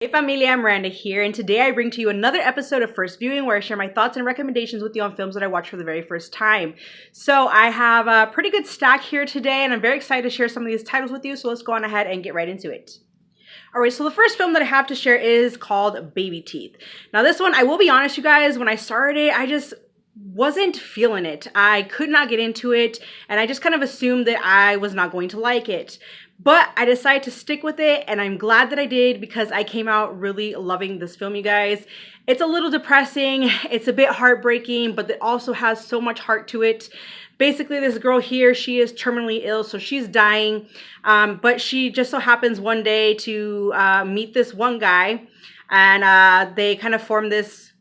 Hey familia, I'm Miranda here, and today I bring to you another episode of First Viewing where I share my thoughts and recommendations with you on films that I watched for the very first time. So I have a pretty good stack here today, and I'm very excited to share some of these titles with you, so let's go on ahead and get right into it. Alright, so the first film that I have to share is called Baby Teeth. Now this one, I will be honest you guys, when I started it, I just wasn't feeling it. I could not get into it, and I just kind of assumed that I was not going to like it. But I decided to stick with it, and I'm glad that I did because I came out really loving this film, you guys. It's a little depressing, it's a bit heartbreaking, but it also has so much heart to it. Basically, this girl here, she is terminally ill, so she's dying, but she just so happens one day to meet this one guy, and they kind of form this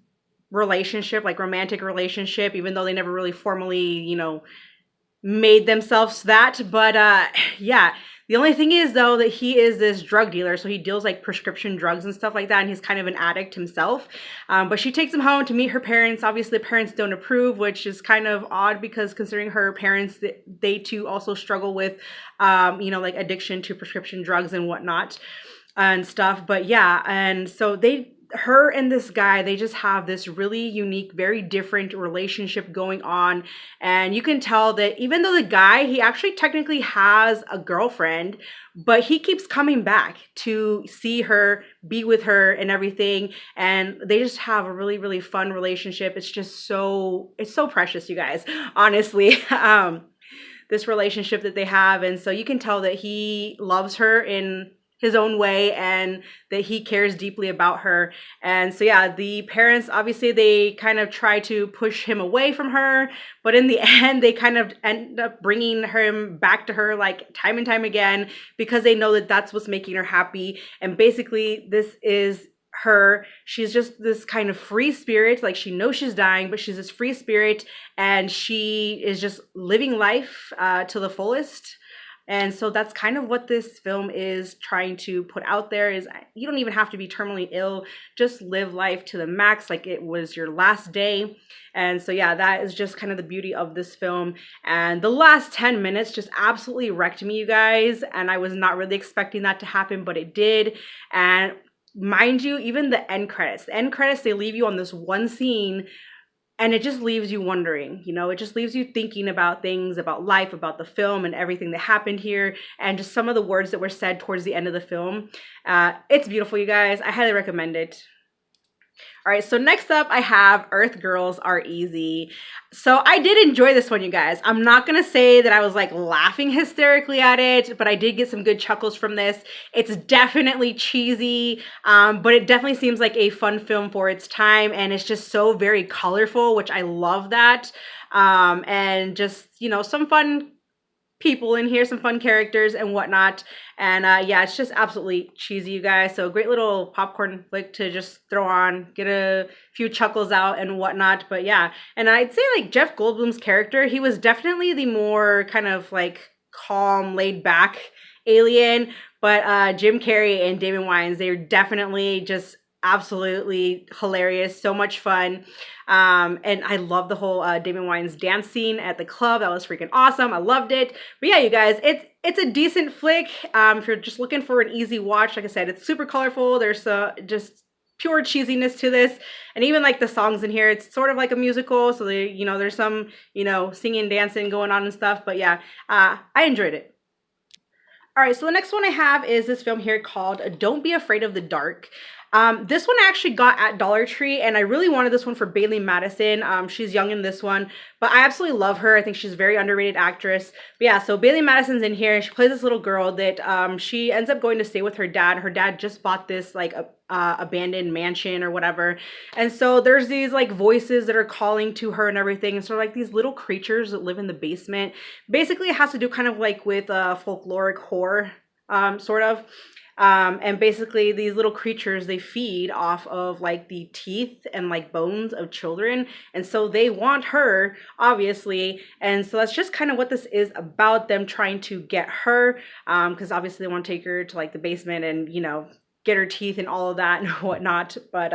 relationship, like romantic relationship, even though they never really formally, made themselves that. But yeah. The only thing is, though, that he is this drug dealer, so he deals like prescription drugs and stuff like that, and he's kind of an addict himself. But she takes him home to meet her parents. Obviously, the parents don't approve, which is kind of odd because considering her parents, they too also struggle with, like addiction to prescription drugs and whatnot and stuff. But yeah, and so her and this guy, they just have this really unique, very different relationship going on. And you can tell that even though the guy, he actually technically has a girlfriend, but he keeps coming back to see her, be with her and everything. And they just have a really, really fun relationship. It's so precious, you guys, honestly. This relationship that they have. And so you can tell that he loves her in his own way and that he cares deeply about her. And so yeah, the parents, obviously they kind of try to push him away from her, but in the end they kind of end up bringing him back to her like time and time again because they know that that's what's making her happy. And basically this is her. She's just this kind of free spirit, like she knows she's dying, but she's this free spirit and she is just living life to the fullest. And so that's kind of what this film is trying to put out there is you don't even have to be terminally ill. Just live life to the max like it was your last day. And so yeah, that is just kind of the beauty of this film. And the last 10 minutes just absolutely wrecked me, you guys. And I was not really expecting that to happen, but it did. And mind you, even the end credits, they leave you on this one scene. And it just leaves you wondering, it just leaves you thinking about things, about life, about the film and everything that happened here. And just some of the words that were said towards the end of the film. It's beautiful, you guys. I highly recommend it. All right, so next up I have Earth Girls Are Easy. So I did enjoy this one, you guys. I'm not gonna say that I was like laughing hysterically at it, but I did get some good chuckles from this. It's definitely cheesy, but it definitely seems like a fun film for its time, and it's just so very colorful, which I love that. And just, some fun people in here, some fun characters and whatnot. And yeah, it's just absolutely cheesy, you guys. So great little popcorn flick to just throw on, get a few chuckles out and whatnot. But yeah, and I'd say like Jeff Goldblum's character, he was definitely the more kind of like calm, laid back alien. But Jim Carrey and Damon Wayans, they're definitely just absolutely hilarious, so much fun. And I love the whole Damon Wayans dance scene at the club. That was freaking awesome. I loved it. But yeah, you guys, it's a decent flick. If you're just looking for an easy watch, like I said, it's super colorful. There's just pure cheesiness to this, and even like the songs in here, it's sort of like a musical, so there's some singing, dancing going on and stuff. But yeah, I enjoyed it. All right, so the next one I have is this film here called Don't Be Afraid of the Dark. This one I actually got at Dollar Tree, and I really wanted this one for Bailey Madison. She's young in this one, but I absolutely love her. I think she's a very underrated actress. But yeah, so Bailey Madison's in here, and she plays this little girl that she ends up going to stay with her dad. Her dad just bought this like abandoned mansion or whatever, and so there's these like voices that are calling to her and everything, and sort of like these little creatures that live in the basement. Basically, it has to do kind of like with folkloric horror, sort of. And basically these little creatures, they feed off of like the teeth and like bones of children. And so they want her, obviously. And so that's just kind of what this is about, them trying to get her. Because obviously they want to take her to like the basement and, get her teeth and all of that and whatnot. But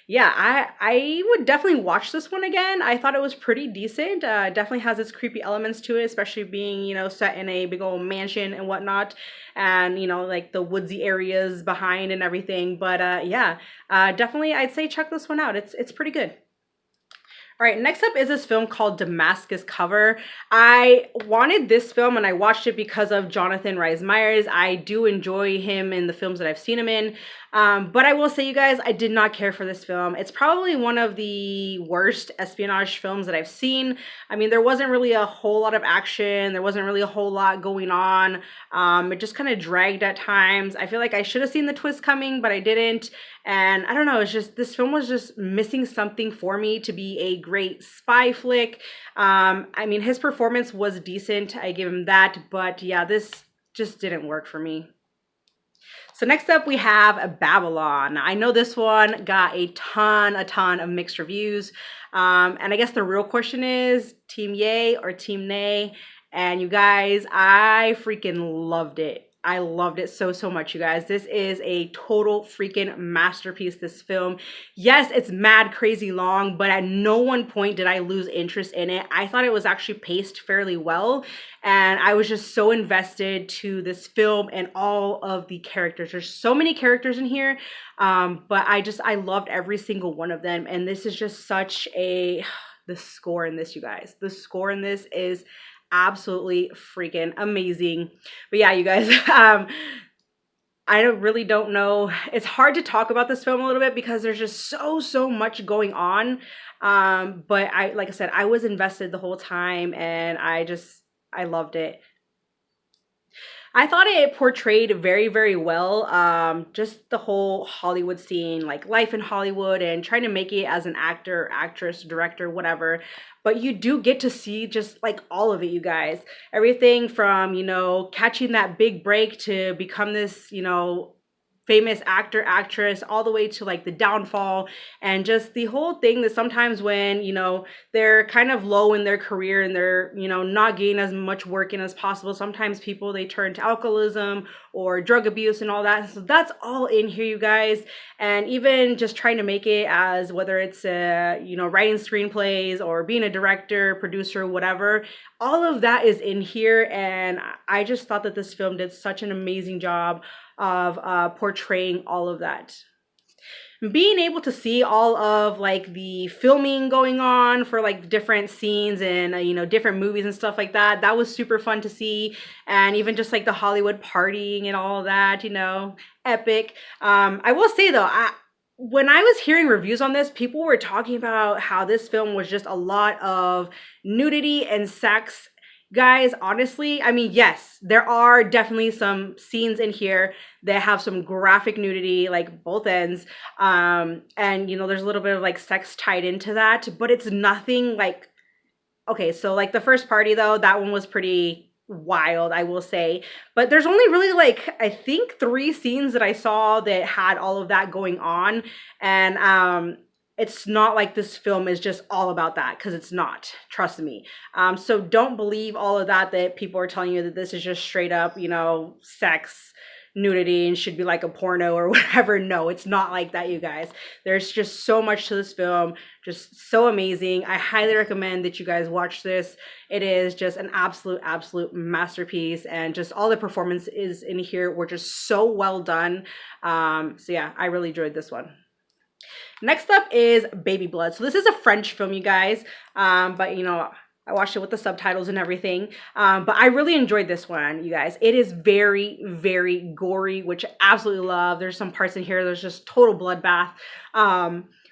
yeah, I would definitely watch this one again. I thought it was pretty decent. Definitely has its creepy elements to it, especially being, you know, set in a big old mansion and whatnot, and, you know, like the woodsy areas behind and everything. But yeah, definitely I'd say check this one out. It's pretty good. All right, next up is this film called Damascus Cover. I wanted this film and I watched it because of Jonathan Rhys Meyers. I do enjoy him in the films that I've seen him in. But I will say, you guys, I did not care for this film. It's probably one of the worst espionage films that I've seen. I mean, there wasn't really a whole lot of action. There wasn't really a whole lot going on. It just kind of dragged at times. I feel like I should have seen the twist coming, but I didn't. And I don't know, it's just, this film was just missing something for me to be a great spy flick. I mean, his performance was decent. I give him that. But yeah, this just didn't work for me. So next up we have Babylon. I know this one got a ton of mixed reviews. And I guess the real question is team yay or team nay? And you guys, I freaking loved it. I loved it so much, you guys. This is a total freaking masterpiece, this film. Yes, it's mad crazy long, but at no one point did I lose interest in it. I thought it was actually paced fairly well, and I was just so invested to this film and all of the characters. There's so many characters in here, but I loved every single one of them, and this is just such a... The score in this, you guys. The score in this is absolutely freaking amazing. But yeah, you guys, I really don't know. It's hard to talk about this film a little bit because there's just so much going on. But like I said, I was invested the whole time, and I loved it. I thought it portrayed very well, just the whole Hollywood scene, like life in Hollywood and trying to make it as an actor, actress, director, whatever. But you do get to see just like all of it, you guys. Everything from, you know, catching that big break to become this, you know, famous actor, actress, all the way to like the downfall, and just the whole thing that sometimes when, you know, they're kind of low in their career and they're, you know, not getting as much work in as possible, sometimes people, they turn to alcoholism or drug abuse and all that. So that's all in here, you guys. And even just trying to make it as, whether it's you know, writing screenplays or being a director, producer, whatever, all of that is in here. And I just thought that this film did such an amazing job of portraying all of that. Being able to see all of like the filming going on for like different scenes and you know, different movies and stuff like that, that was super fun to see. And even just like the Hollywood partying and all of that, you know, epic. I will say though, when I was hearing reviews on this, people were talking about how this film was just a lot of nudity and sex. Guys, honestly, I mean, yes, there are definitely some scenes in here that have some graphic nudity, like both ends. And, you know, there's a little bit of like sex tied into that, but it's nothing like, okay, so like the first party though, that one was pretty wild, I will say. But there's only really like, I think 3 scenes that I saw that had all of that going on. And, it's not like this film is just all about that, because it's not. Trust me. So don't believe all of that people are telling you that this is just straight up, you know, sex, nudity, and should be like a porno or whatever. No, it's not like that, you guys. There's just so much to this film. Just so amazing. I highly recommend that you guys watch this. It is just an absolute masterpiece, and just all the performances in here were just so well done. So yeah, I really enjoyed this one. Next up is Baby Blood. So this is a French film, you guys, but you know, I watched it with the subtitles and everything, but I really enjoyed this one, you guys. It is very gory, which I absolutely love. There's some parts in here, there's just total bloodbath.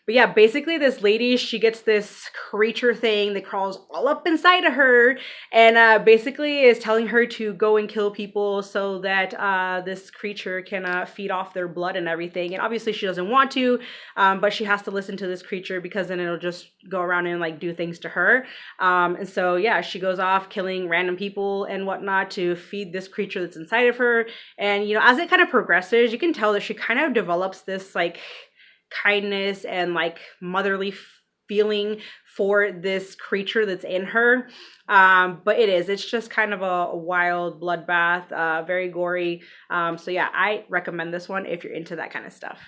But yeah, basically this lady, she gets this creature thing that crawls all up inside of her, and basically is telling her to go and kill people so that this creature can feed off their blood and everything. And obviously she doesn't want to, but she has to listen to this creature because then it'll just go around and like do things to her. And so yeah, she goes off killing random people and whatnot to feed this creature that's inside of her. And you know, as it kind of progresses, you can tell that she kind of develops this like kindness and like motherly feeling for this creature that's in her. But it's just kind of a wild bloodbath, very gory. So yeah, I recommend this one if you're into that kind of stuff.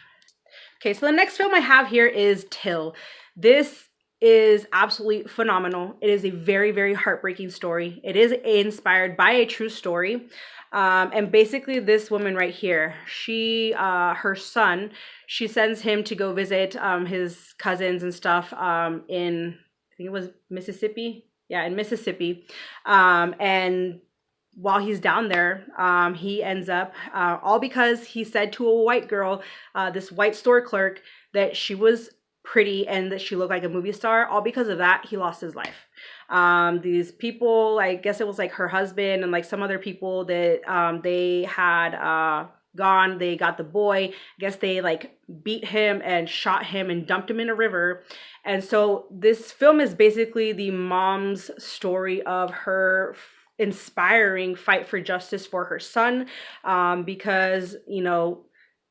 Okay, so the next film I have here is Till. This is absolutely phenomenal. It is a very, very heartbreaking story. It is inspired by a true story. And basically this woman right here, her son, she sends him to go visit his cousins and stuff in, I think it was Mississippi. Yeah, in Mississippi. And while he's down there, he ends up, all because he said to a white girl, this white store clerk, that she was pretty and that she looked like a movie star. All because of that, he lost his life. These people, I guess it was like her husband and like some other people that they had gone, they got the boy. I guess they like beat him and shot him and dumped him in a river. And so this film is basically the mom's story of her inspiring fight for justice for her son, because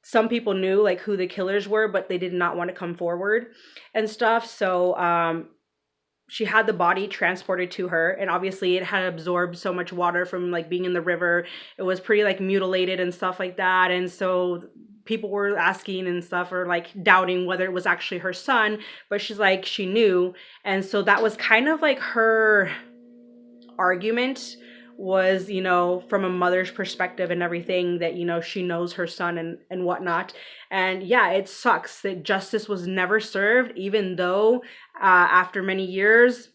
some people knew like who the killers were, but they did not want to come forward and stuff. So she had the body transported to her, and obviously it had absorbed so much water from like being in the river. It was pretty like mutilated and stuff like that. And so people were asking and stuff, or like doubting whether it was actually her son, but she's like, she knew. And so that was kind of like her argument, was from a mother's perspective and everything, that she knows her son and whatnot. And yeah, it sucks that justice was never served, even though after many years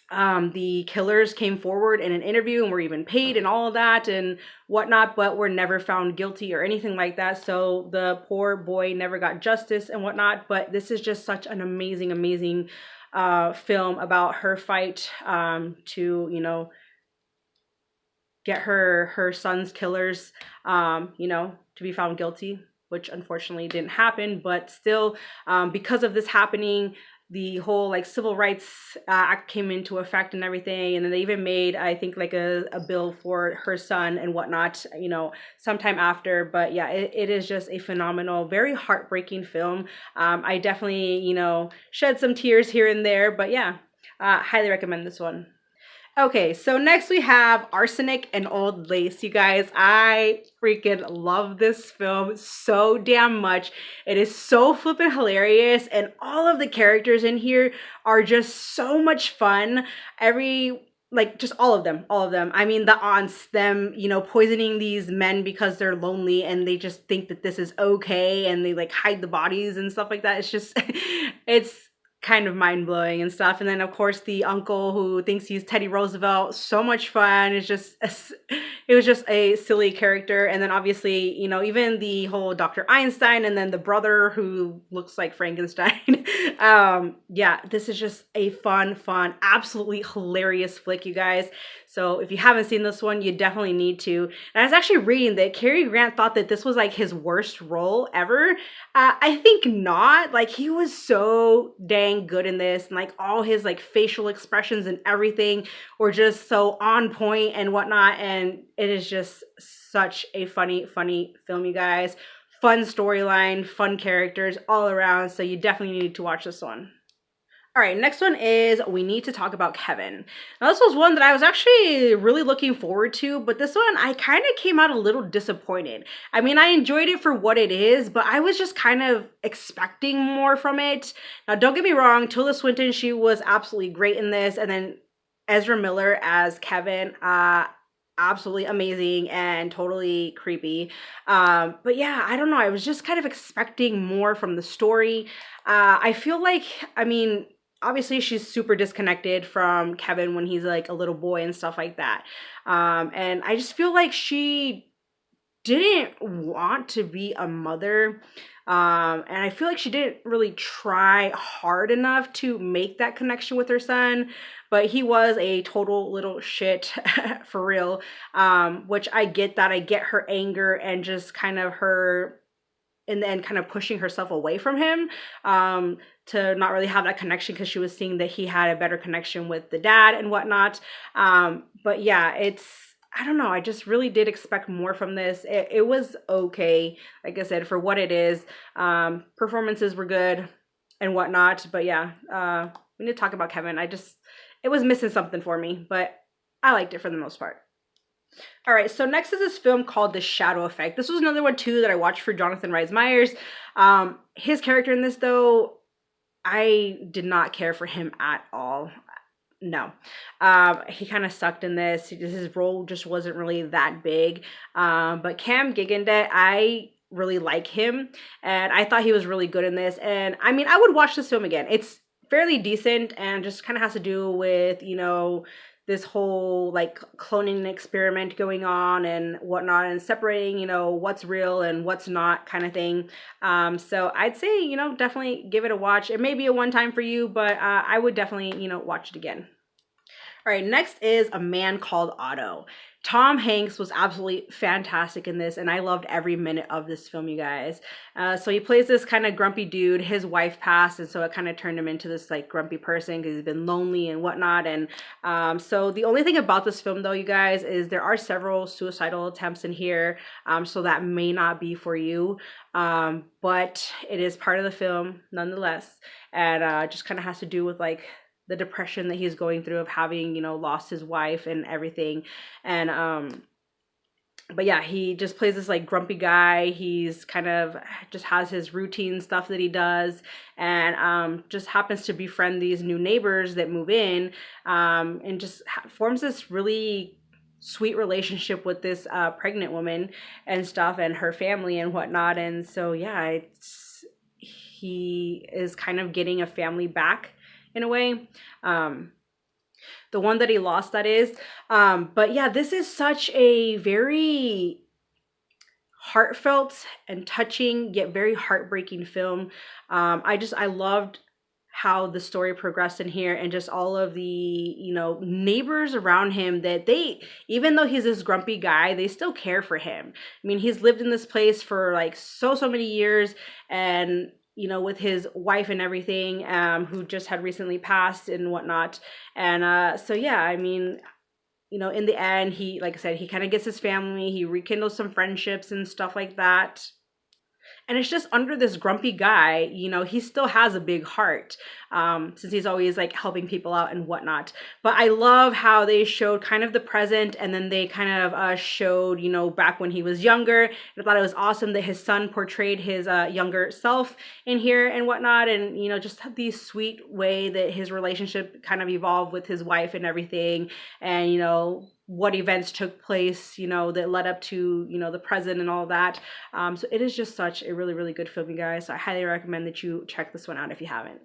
the killers came forward in an interview and were even paid and all of that and whatnot, but were never found guilty or anything like that. So the poor boy never got justice and whatnot. But this is just such an amazing film about her fight to get her son's killers to be found guilty, which unfortunately didn't happen. But still, because of this happening, the whole like Civil Rights Act came into effect and everything. And then they even made, I think, like a bill for her son and whatnot, sometime after. But yeah, it is just a phenomenal, very heartbreaking film. I definitely, shed some tears here and there, but yeah, highly recommend this one. Okay, so next we have Arsenic and Old Lace. You guys, I freaking love this film so damn much. It is so flippin' hilarious, and all of the characters in here are just so much fun. Just all of them. I mean, the aunts, them, poisoning these men because they're lonely and they just think that this is okay, and they like hide the bodies and stuff like that. It's just, it's kind of mind-blowing and stuff. And then of course the uncle who thinks he's Teddy Roosevelt, so much fun. It was just a silly character. And then obviously, even the whole Dr. Einstein, and then the brother who looks like Frankenstein. Yeah, this is just a fun, absolutely hilarious flick, you guys. So if you haven't seen this one, you definitely need to. And I was actually reading that Cary Grant thought that this was like his worst role ever. I think not. Like, he was so dang good in this, and like all his like facial expressions and everything were just so on point and whatnot. And it is just such a funny film, you guys. Fun storyline, fun characters all around. So you definitely need to watch this one. All right, next one is We Need to Talk About Kevin. Now, this was one that I was actually really looking forward to, but this one I kind of came out a little disappointed. I mean, I enjoyed it for what it is, but I was just kind of expecting more from it. Now, don't get me wrong, Tilda Swinton, she was absolutely great in this, and then Ezra Miller as Kevin, absolutely amazing and totally creepy. But yeah, I don't know, I was just kind of expecting more from the story. I feel like, I mean, obviously she's super disconnected from Kevin when he's like a little boy and stuff like that. And I just feel like she didn't want to be a mother. And I feel like she didn't really try hard enough to make that connection with her son, but he was a total little shit for real. Which I get that. I get her anger and just kind of her, and then kind of pushing herself away from him, to not really have that connection, because she was seeing that he had a better connection with the dad and whatnot. But yeah, I don't know, I just really did expect more from this. It was okay, like I said, for what it is. Performances were good. and whatnot. But yeah, we need to talk about Kevin. It was missing something for me, but I liked it for the most part. All right, so next is this film called The Shadow Effect. This was another one too that I watched for Jonathan Rhys Meyers. His character in this, though, I did not care for him at all. No, he kind of sucked in this. His role just wasn't really that big. But Cam Gigandet, I really like him, and I thought he was really good in this. And I mean, I would watch this film again. It's fairly decent, and just kind of has to do with, you know, this whole like cloning experiment going on and whatnot, and separating, you know, what's real and what's not, kind of thing. So I'd say, you know, definitely give it a watch. It may be a one time for you, but I would definitely, you know, watch it again. All right, next is A Man Called Otto. Tom Hanks was absolutely fantastic in this, and I loved every minute of this film, you guys. So he plays this kind of grumpy dude. His wife passed, and so it kind of turned him into this like grumpy person because he's been lonely and whatnot. And so the only thing about this film, though, you guys, is there are several suicidal attempts in here. So that may not be for you, but it is part of the film nonetheless, and just kind of has to do with like the depression that he's going through of having, you know, lost his wife and everything. And but yeah, he just plays this like grumpy guy. He's kind of just has his routine stuff that he does, and just happens to befriend these new neighbors that move in, and just forms this really sweet relationship with this pregnant woman and stuff, and her family and whatnot. And so yeah, he is kind of getting a family back in a way, the one that he lost, that is. But yeah, this is such a very heartfelt and touching yet very heartbreaking film. I loved how the story progressed in here, and just all of the, you know, neighbors around him, that they, even though he's this grumpy guy, they still care for him. I mean, he's lived in this place for like so many years, and you know, with his wife and everything, who just had recently passed and whatnot. And so yeah, I mean, you know, in the end, he, like I said, he kind of gets his family, he rekindles some friendships and stuff like that. And it's just under this grumpy guy, you know, he still has a big heart, since he's always like helping people out and whatnot. But I love how they showed kind of the present, and then they kind of showed, you know, back when he was younger. And I thought it was awesome that his son portrayed his younger self in here and whatnot. And, you know, just the sweet way that his relationship kind of evolved with his wife and everything. And, you know, what events took place, you know, that led up to, you know, the present and all that. So it is just such a really, really good film, you guys. So I highly recommend that you check this one out if you haven't.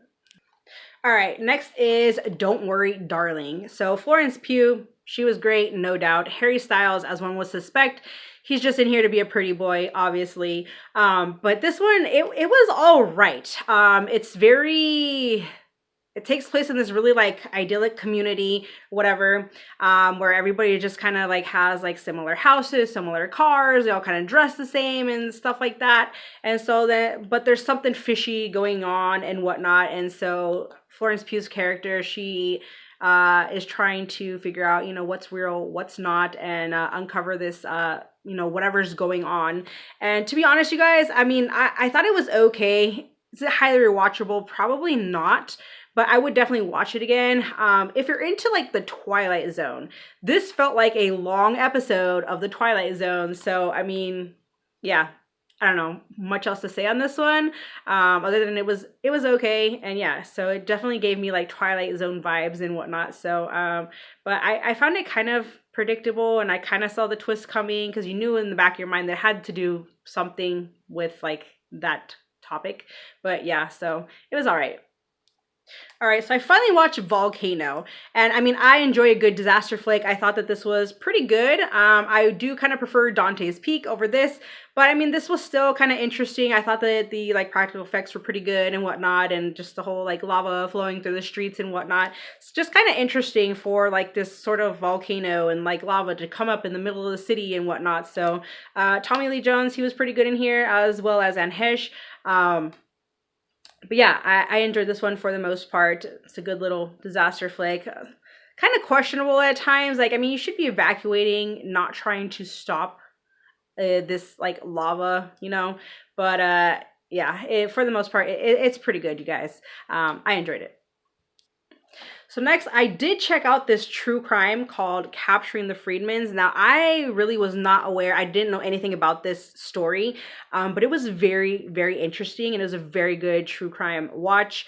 All right, next is Don't Worry, Darling. So Florence Pugh, she was great, no doubt. Harry Styles, as one would suspect, he's just in here to be a pretty boy, obviously. But this one, it was all right. It takes place in this really like idyllic community, whatever, where everybody just kind of like has like similar houses, similar cars, they all kind of dress the same and stuff like that. And so but there's something fishy going on and whatnot. And so Florence Pugh's character, she is trying to figure out, you know, what's real, what's not, and uncover this, you know, whatever's going on. And to be honest, you guys, I mean, I thought it was okay. Is it highly rewatchable? Probably not. But I would definitely watch it again. If you're into like the Twilight Zone, this felt like a long episode of the Twilight Zone. So, I mean, yeah, I don't know much else to say on this one, other than it was okay. And yeah, so it definitely gave me like Twilight Zone vibes and whatnot. So, but I found it kind of predictable, and I kind of saw the twist coming, because you knew in the back of your mind that had to do something with like that topic. But yeah, so it was all right. All right, so I finally watched Volcano, and I mean, I enjoy a good disaster flick. I thought that this was pretty good. I do kind of prefer Dante's Peak over this, but I mean, this was still kind of interesting. I thought that the like practical effects were pretty good and whatnot, and just the whole like lava flowing through the streets and whatnot. It's just kind of interesting for like this sort of volcano and like lava to come up in the middle of the city and whatnot. So Tommy Lee Jones, he was pretty good in here, as well as Anne Heche. But yeah, I enjoyed this one for the most part. It's a good little disaster flick. Kind of questionable at times. Like, I mean, you should be evacuating, not trying to stop this like lava, you know. But yeah, for the most part, it's pretty good, you guys. I enjoyed it. So next, I did check out this true crime called Capturing the Freedmans. Now, I really was not aware. I didn't know anything about this story, but it was very, very interesting, and it was a very good true crime watch.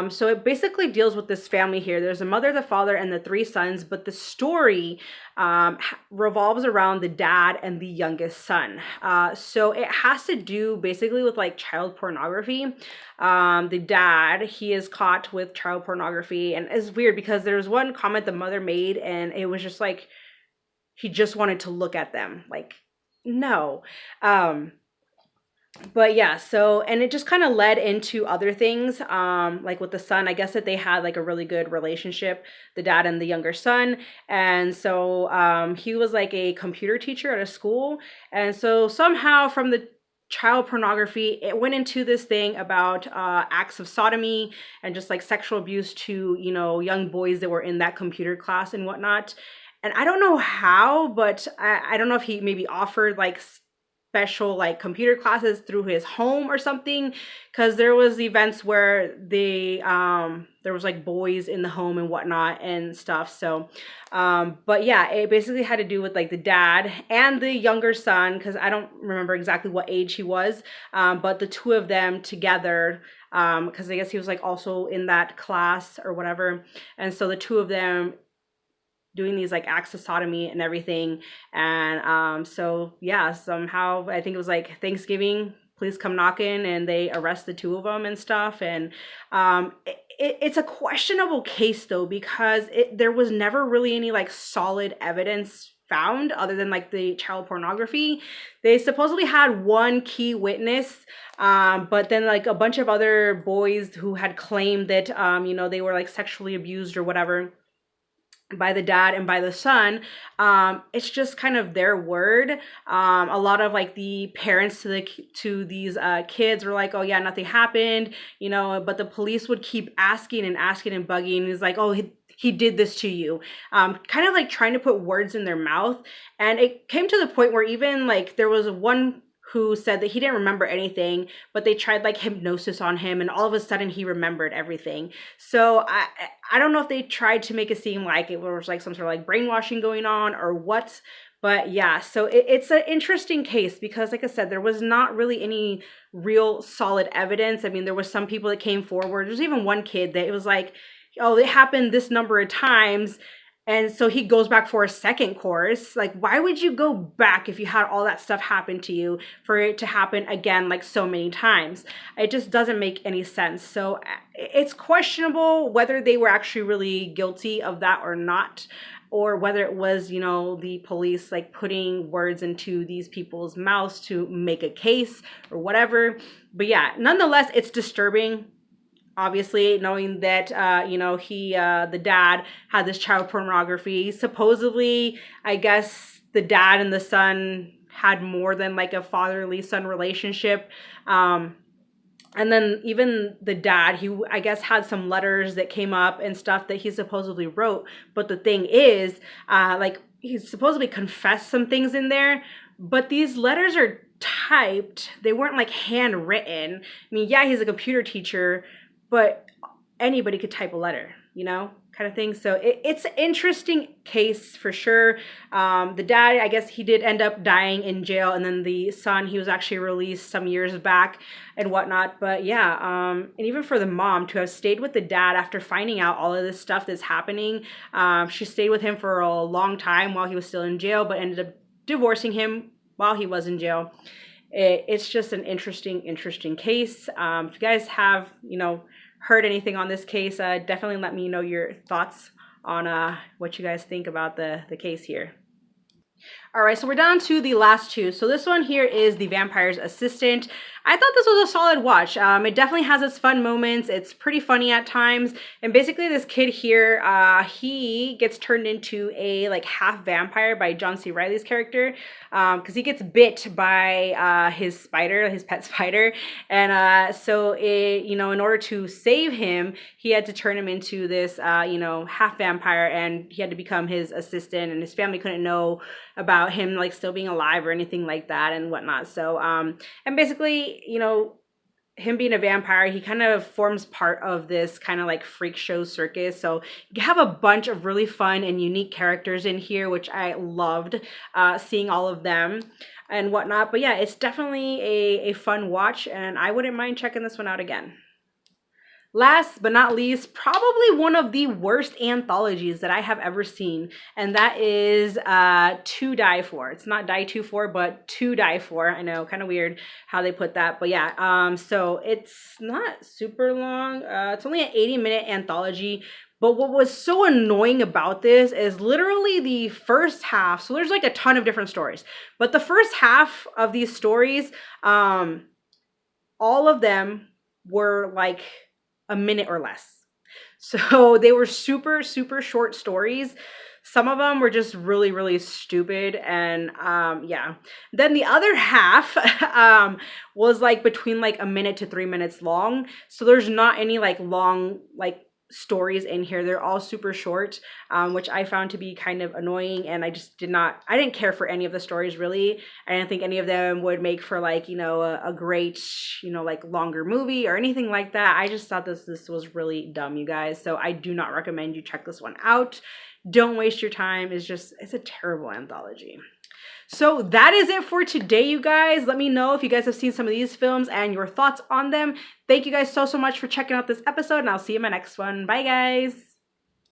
So it basically deals with this family here. There's a mother, the father, and the three sons, but the story revolves around the dad and the youngest son. So it has to do basically with like child pornography. The dad, he is caught with child pornography, and it's weird because there was one comment the mother made, and it was just like he just wanted to look at them. Like, no. But yeah, so and it just kind of led into other things, like with the son. I guess that they had like a really good relationship, the dad and the younger son. And so he was like a computer teacher at a school, and so somehow from the child pornography, it went into this thing about acts of sodomy and just like sexual abuse to, you know, young boys that were in that computer class and whatnot. And I don't know how, but I don't know if he maybe offered like special like computer classes through his home or something, because there was events where there was like boys in the home and whatnot and stuff. So but yeah, it basically had to do with like the dad and the younger son, because I don't remember exactly what age he was, but the two of them together, because I guess he was like also in that class or whatever, and so the two of them doing these like acts of sodomy and everything. And so yeah, somehow I think it was like Thanksgiving, police come knocking and they arrest the two of them and stuff. And it's a questionable case though, because there was never really any like solid evidence found other than like the child pornography. They supposedly had one key witness, but then like a bunch of other boys who had claimed that you know, they were like sexually abused or whatever by the dad and by the son. It's just kind of their word. A lot of like the parents to these kids were like, oh yeah, nothing happened, you know, but the police would keep asking and asking and bugging. He's like, oh, he did this to you, kind of like trying to put words in their mouth. And it came to the point where even like there was one who said that he didn't remember anything, but they tried like hypnosis on him, and all of a sudden he remembered everything. So I don't know if they tried to make it seem like it was like some sort of like brainwashing going on or what. But yeah, so it's an interesting case because, like I said, there was not really any real solid evidence. I mean, there was some people that came forward. There's even one kid that it was like, oh, it happened this number of times. And so he goes back for a second course. Like, why would you go back if you had all that stuff happen to you for it to happen again, like so many times? It just doesn't make any sense. So it's questionable whether they were actually really guilty of that or not, or whether it was, you know, the police like putting words into these people's mouths to make a case or whatever. But yeah, nonetheless, it's disturbing. Obviously, knowing that you know, the dad had this child pornography. Supposedly, I guess the dad and the son had more than like a fatherly son relationship. And then even the dad, he, I guess, had some letters that came up and stuff that he supposedly wrote. But the thing is, like, he supposedly confessed some things in there, but these letters are typed. They weren't like handwritten. I mean, yeah, he's a computer teacher, but anybody could type a letter, you know, kind of thing. So it's an interesting case for sure. The dad, I guess he did end up dying in jail, and then the son, he was actually released some years back and whatnot. But yeah, and even for the mom to have stayed with the dad after finding out all of this stuff that's happening, she stayed with him for a long time while he was still in jail, but ended up divorcing him while he was in jail. It's just an interesting case. If you guys have, you know, heard anything on this case, definitely let me know your thoughts on what you guys think about the case here. All right, so we're down to the last two. So this one here is The Vampire's Assistant. I thought this was a solid watch. It definitely has its fun moments. It's pretty funny at times. And basically this kid here, he gets turned into a like half vampire by John C. Reilly's character, because he gets bit by his spider, his pet spider. And so you know, in order to save him, he had to turn him into this, you know, half vampire, and he had to become his assistant, and his family couldn't know about him like still being alive or anything like that and whatnot. So and basically, you know, him being a vampire, he kind of forms part of this kind of like freak show circus. So you have a bunch of really fun and unique characters in here, which I loved seeing all of them and whatnot. But yeah, it's definitely a fun watch, and I wouldn't mind checking this one out again. Last but not least, probably one of the worst anthologies that I have ever seen, and that is To Die For. It's not Die To For, but To Die For. I know, kind of weird how they put that, but yeah. So it's not super long. It's only an 80-minute anthology. But what was so annoying about this is literally the first half. So there's like a ton of different stories, but the first half of these stories, all of them were like a minute or less. So they were super, super short stories. Some of them were just really, really stupid. And yeah. Then the other half was like between like a minute to 3 minutes long. So there's not any like long like stories in here. They're all super short, which I found to be kind of annoying, and I didn't care for any of the stories really. I didn't think any of them would make for like, you know, a great, you know, like longer movie or anything like that. I just thought this was really dumb, you guys. So I do not recommend you check this one out. Don't waste your time. It's a terrible anthology. So that is it for today, you guys. Let me know if you guys have seen some of these films and your thoughts on them. Thank you guys so much for checking out this episode, and I'll see you in my next one. Bye, guys.